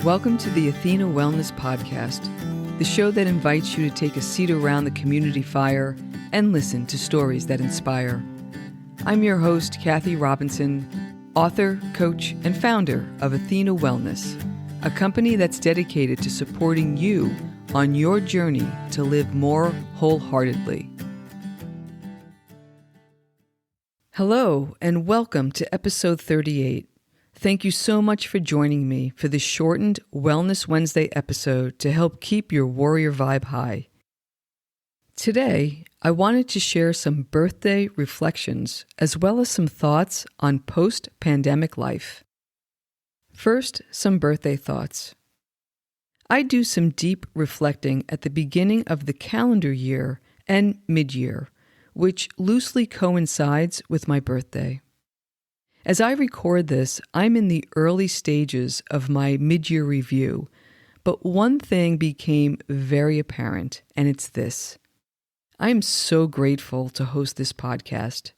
Welcome to the Athena Wellness Podcast, the show that invites you to take a seat around the community fire and listen to stories that inspire. I'm your host, Kathy Robinson, author, coach, and founder of Athena Wellness, a company that's dedicated to supporting you on your journey to live more wholeheartedly. Hello, and welcome to episode 38. Thank you so much for joining me for this shortened Wellness Wednesday episode to help keep your warrior vibe high. Today, I wanted to share some birthday reflections as well as some thoughts on post-pandemic life. First, some birthday thoughts. I do some deep reflecting at the beginning of the calendar year and mid-year, which loosely coincides with my birthday. As I record this, I'm in the early stages of my mid-year review, but one thing became very apparent, and it's this. I am so grateful to host this podcast.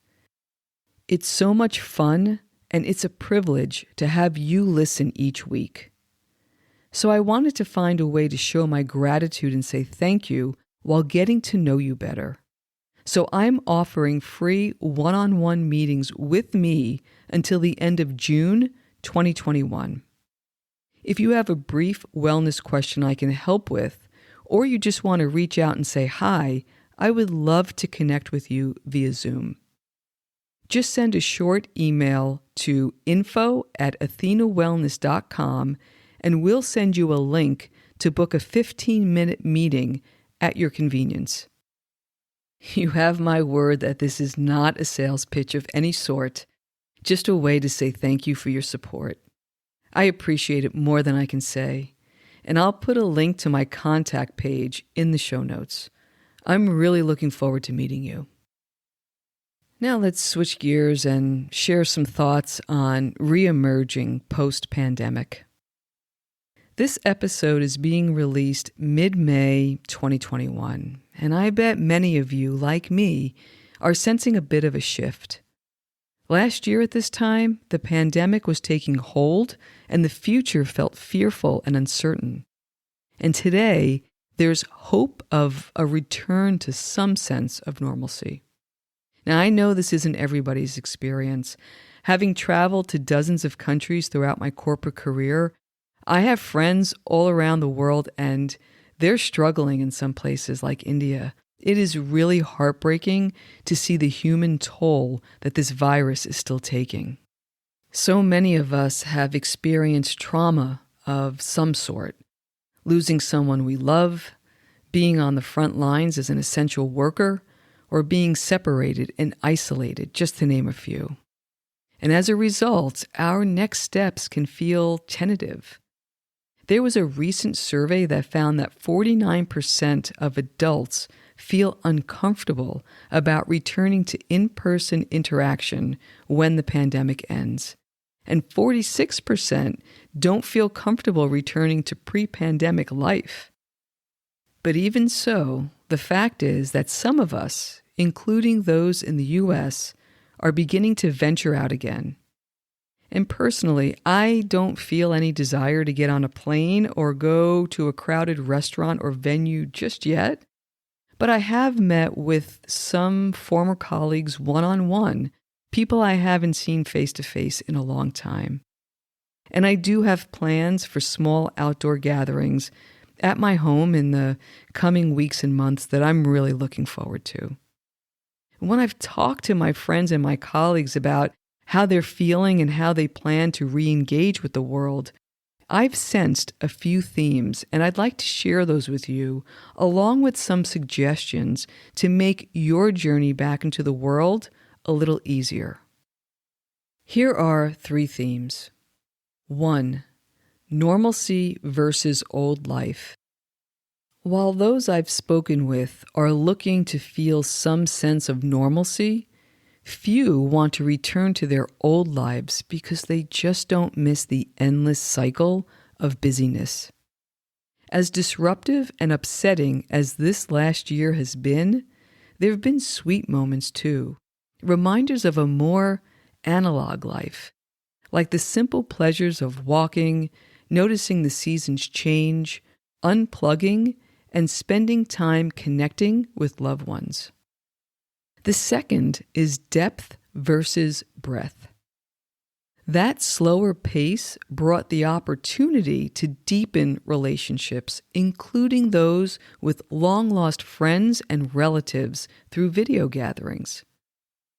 It's so much fun, and it's a privilege to have you listen each week. So I wanted to find a way to show my gratitude and say thank you while getting to know you better. So I'm offering free one-on-one meetings with me until the end of June 2021. If you have a brief wellness question I can help with, or you just want to reach out and say hi, I would love to connect with you via Zoom. Just send a short email to info@athenawellness.com and we'll send you a link to book a 15-minute meeting at your convenience. You have my word that this is not a sales pitch of any sort, just a way to say thank you for your support. I appreciate it more than I can say, and I'll put a link to my contact page in the show notes. I'm really looking forward to meeting you. Now let's switch gears and share some thoughts on re-emerging post-pandemic. This episode is being released mid-May 2021, and I bet many of you, like me, are sensing a bit of a shift. Last year at this time, the pandemic was taking hold, and the future felt fearful and uncertain. And today, there's hope of a return to some sense of normalcy. Now, I know this isn't everybody's experience. Having traveled to dozens of countries throughout my corporate career, I have friends all around the world, and they're struggling in some places like India. It is really heartbreaking to see the human toll that this virus is still taking. So many of us have experienced trauma of some sort, losing someone we love, being on the front lines as an essential worker, or being separated and isolated, just to name a few. And as a result, our next steps can feel tentative. There was a recent survey that found that 49% of adults feel uncomfortable about returning to in-person interaction when the pandemic ends. And 46% don't feel comfortable returning to pre-pandemic life. But even so, the fact is that some of us, including those in the U.S., are beginning to venture out again. And personally, I don't feel any desire to get on a plane or go to a crowded restaurant or venue just yet. But I have met with some former colleagues one-on-one, people I haven't seen face-to-face in a long time. And I do have plans for small outdoor gatherings at my home in the coming weeks and months that I'm really looking forward to. When I've talked to my friends and my colleagues about how they're feeling and how they plan to re-engage with the world, I've sensed a few themes, and I'd like to share those with you, along with some suggestions to make your journey back into the world a little easier. Here are 3 themes. 1. Normalcy versus old life. While those I've spoken with are looking to feel some sense of normalcy, few want to return to their old lives because they just don't miss the endless cycle of busyness. As disruptive and upsetting as this last year has been, there have been sweet moments too, reminders of a more analog life, like the simple pleasures of walking, noticing the seasons change, unplugging, and spending time connecting with loved ones. The second is depth versus breadth. That slower pace brought the opportunity to deepen relationships, including those with long-lost friends and relatives through video gatherings.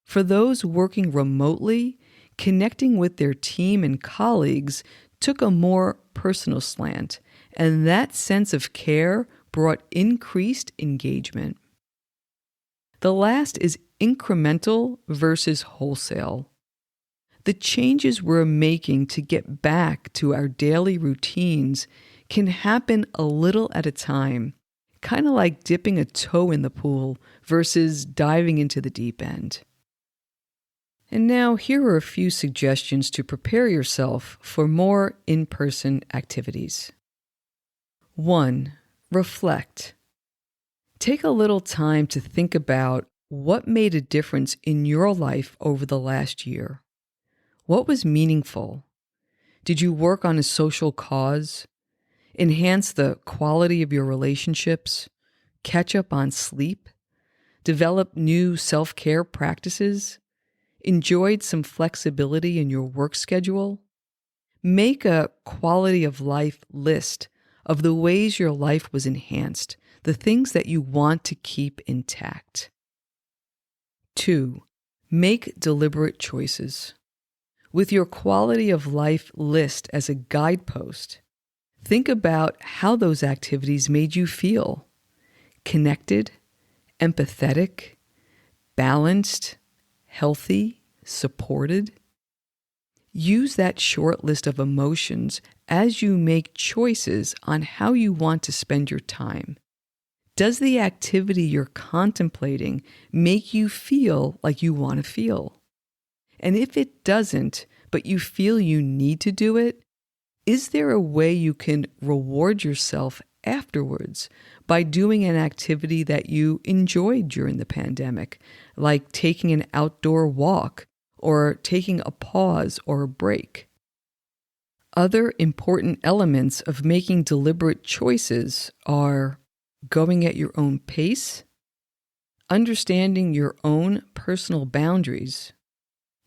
For those working remotely, connecting with their team and colleagues took a more personal slant, and that sense of care brought increased engagement. The last is incremental versus wholesale. The changes we're making to get back to our daily routines can happen a little at a time, kind of like dipping a toe in the pool versus diving into the deep end. And now here are a few suggestions to prepare yourself for more in-person activities. 1. Reflect. Take a little time to think about what made a difference in your life over the last year. What was meaningful? Did you work on a social cause? Enhance the quality of your relationships? Catch up on sleep? Develop new self-care practices? Enjoyed some flexibility in your work schedule? Make a quality of life list of the ways your life was enhanced, the things that you want to keep intact. 2. Make deliberate choices. With your quality of life list as a guidepost, think about how those activities made you feel: connected, empathetic, balanced, healthy, supported. Use that short list of emotions as you make choices on how you want to spend your time. Does the activity you're contemplating make you feel like you want to feel? And if it doesn't, but you feel you need to do it, is there a way you can reward yourself afterwards by doing an activity that you enjoyed during the pandemic, like taking an outdoor walk or taking a pause or a break? Other important elements of making deliberate choices are going at your own pace, understanding your own personal boundaries,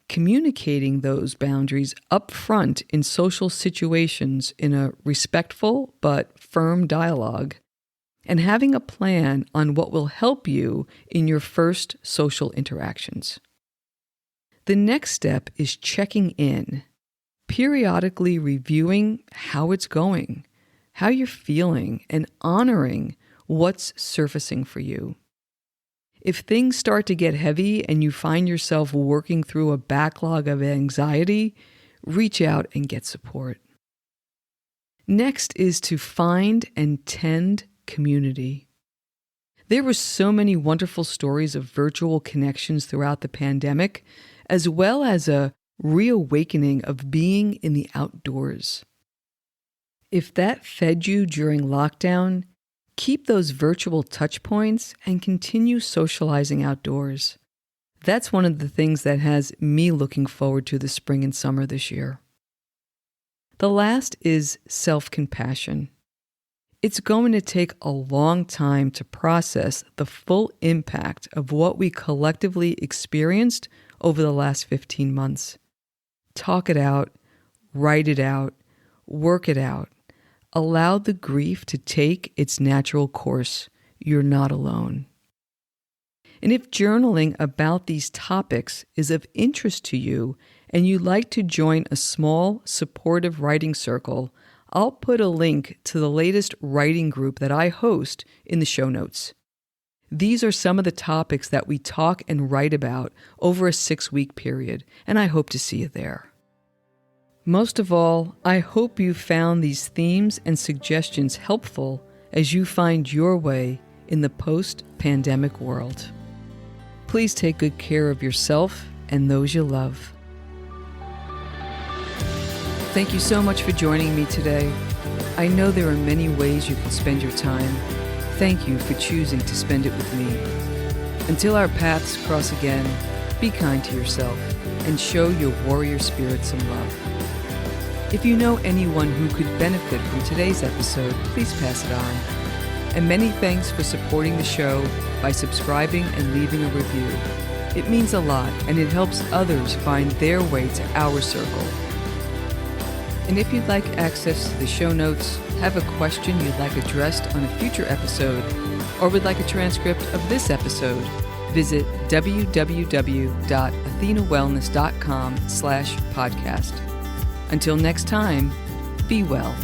communicating those boundaries up front in social situations in a respectful but firm dialogue, and having a plan on what will help you in your first social interactions. The next step is checking in, periodically reviewing how it's going, how you're feeling, and honoring what's surfacing for you. If things start to get heavy and you find yourself working through a backlog of anxiety, reach out and get support. Next is to find and tend community. There were so many wonderful stories of virtual connections throughout the pandemic, as well as a reawakening of being in the outdoors. If that fed you during lockdown, keep those virtual touch points and continue socializing outdoors. That's one of the things that has me looking forward to the spring and summer this year. The last is self-compassion. It's going to take a long time to process the full impact of what we collectively experienced over the last 15 months. Talk it out, write it out, work it out. Allow the grief to take its natural course. You're not alone. And if journaling about these topics is of interest to you and you'd like to join a small, supportive writing circle, I'll put a link to the latest writing group that I host in the show notes. These are some of the topics that we talk and write about over a 6-week period, and I hope to see you there. Most of all, I hope you found these themes and suggestions helpful as you find your way in the post-pandemic world. Please take good care of yourself and those you love. Thank you so much for joining me today. I know there are many ways you can spend your time. Thank you for choosing to spend it with me. Until our paths cross again, be kind to yourself and show your warrior spirit some love. If you know anyone who could benefit from today's episode, please pass it on. And many thanks for supporting the show by subscribing and leaving a review. It means a lot, and it helps others find their way to our circle. And if you'd like access to the show notes, have a question you'd like addressed on a future episode, or would like a transcript of this episode, visit www.athenawellness.com/podcast. Until next time, be well.